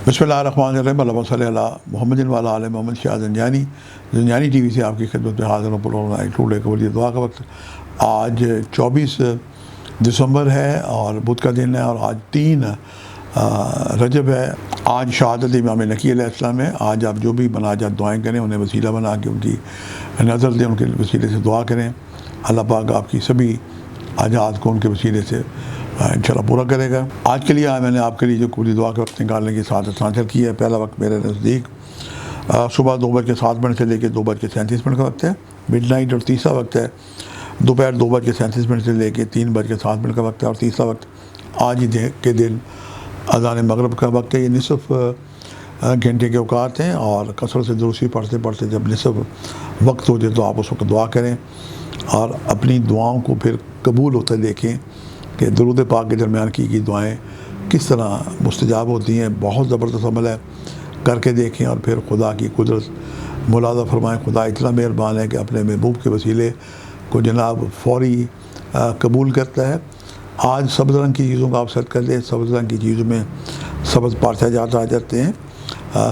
बिस्मिल्लाहिर्रहमानिर्रहीम अल्लाहुम्मा सल्लि अला मुहम्मदिन व अला आलि मुहम्मद। शाह ज़ंजानी टी वी से आपकी खिदमत में हाज़िर हूँ। प्रोग्राम टूडे कबूल दुआ का वक्त। आज 24 दिसंबर है और बुध का दिन है और आज 3 रजब है। आज शहादत इमाम नकी अलैहिस्सलाम है। आज आप जो भी मनाजात दुआएँ करें उन्हें वसीला बना के उनकी नज़र दें, उनके वसीले से दुआ करें। अल्लाह पाक आपकी सभी हाजात को उनके वसीले से इंशाल्लाह पूरा करेगा। आज के लिए मैंने आपके लिए जो कबूली दुआ का वक्त निकालने की सादत हासिल की है। पहला वक्त मेरे नज़दीक सुबह 2:07 से लेकर 2:37 का वक्त है मिडनाइट, और तीसरा वक्त है दोपहर 2:37 से लेकर 3:07 का वक्त है, और तीसरा वक्त आज ही के दिन अज़ान मगरिब का वक्त है। ये निसफ़ घंटे के औकात हैं और कसरत से दुरूसी पढ़ते पढ़ते जब निसफ़ वक्त हो जाए तो आप उस वक्त दुआ करें और अपनी दुआओं को फिर कबूल होते देखें कि दुरूद पाक के दरमियान की गई दुआएँ किस तरह मुस्तजाब होती हैं। बहुत ज़बरदस्त अमल है, करके देखें और फिर खुदा की कुदरत मुलाज़ा फरमाएँ। खुदा इतना मेहरबान है कि अपने महबूब के वसीले को जनाब फ़ौरी कबूल करता है। आज सब्ज़ रंग की चीज़ों का आप सेट कर दें। सब्ज़ रंग की चीज़ों में सब्ज़ पार्चा जात आ जाते हैं,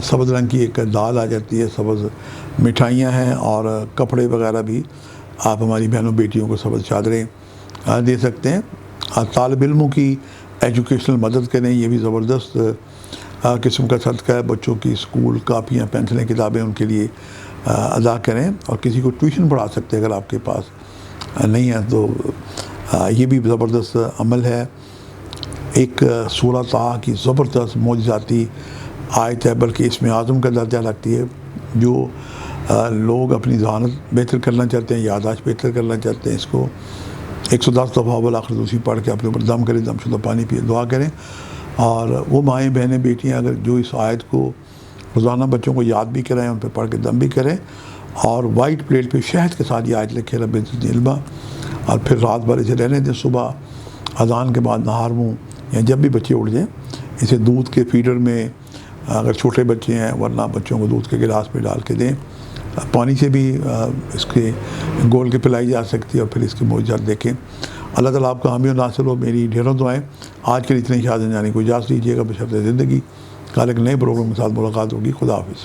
सब्ज़ रंग की एक दाल आ जाती है, सब्ज़ मिठाइयाँ हैं और कपड़े वगैरह भी आप हमारी बहनों बेटियों को सब्ज़ चादरें दे सकते हैं। तालिब इल्मों की एजुकेशनल मदद करें, ये भी ज़बरदस्त किस्म का सदका है। बच्चों की स्कूल कापियाँ पेंसिलें किताबें उनके लिए अदा करें, और किसी को ट्यूशन पढ़ा सकते हैं अगर आपके पास नहीं है तो ये भी ज़बरदस्त अमल है। एक सूरह ताहा की ज़बरदस्त मौजज़ाती आयत है, बल्कि इसमें आज़म का दर्जा लगती है। जो लोग अपनी ज़हानत बेहतर करना चाहते हैं, यादाश्त बेहतर करना चाहते हैं, इसको 110 दफ़ा वल आखिर दूसरी पढ़ के अपने ऊपर दम करें, दमशुदा पानी पिए, दुआ करें। और वो माएँ बहनें बेटियाँ अगर जो इस आयत को रोज़ाना बच्चों को याद भी कराएँ, उन पर पढ़ के दम भी करें, और वाइट प्लेट पे शहद के साथ ये आयत लिखे रब ज़िदनी इल्मा, और फिर रात भर इसे रहने दें। सुबह अज़ान के बाद नहार मुँह या जब भी बच्चे उठ जाएँ इसे दूध के फीडर में, अगर छोटे बच्चे हैं, वरना बच्चों को दूध के गिलास में डाल के दें। पानी से भी इसके गोल के पिलाई जा सकती है, और फिर इसके मौजज़ात देखें। अल्लाह ताला आपका हामी और नासिर हो। मेरी ढेरों दुआएं। आज के लिए इतने शाह ज़ंजानी को इजाज़त दीजिएगा बशर्ते ज़िंदगी। कल एक नए प्रोग्राम के साथ मुलाकात होगी। खुदा हाफ़िज़।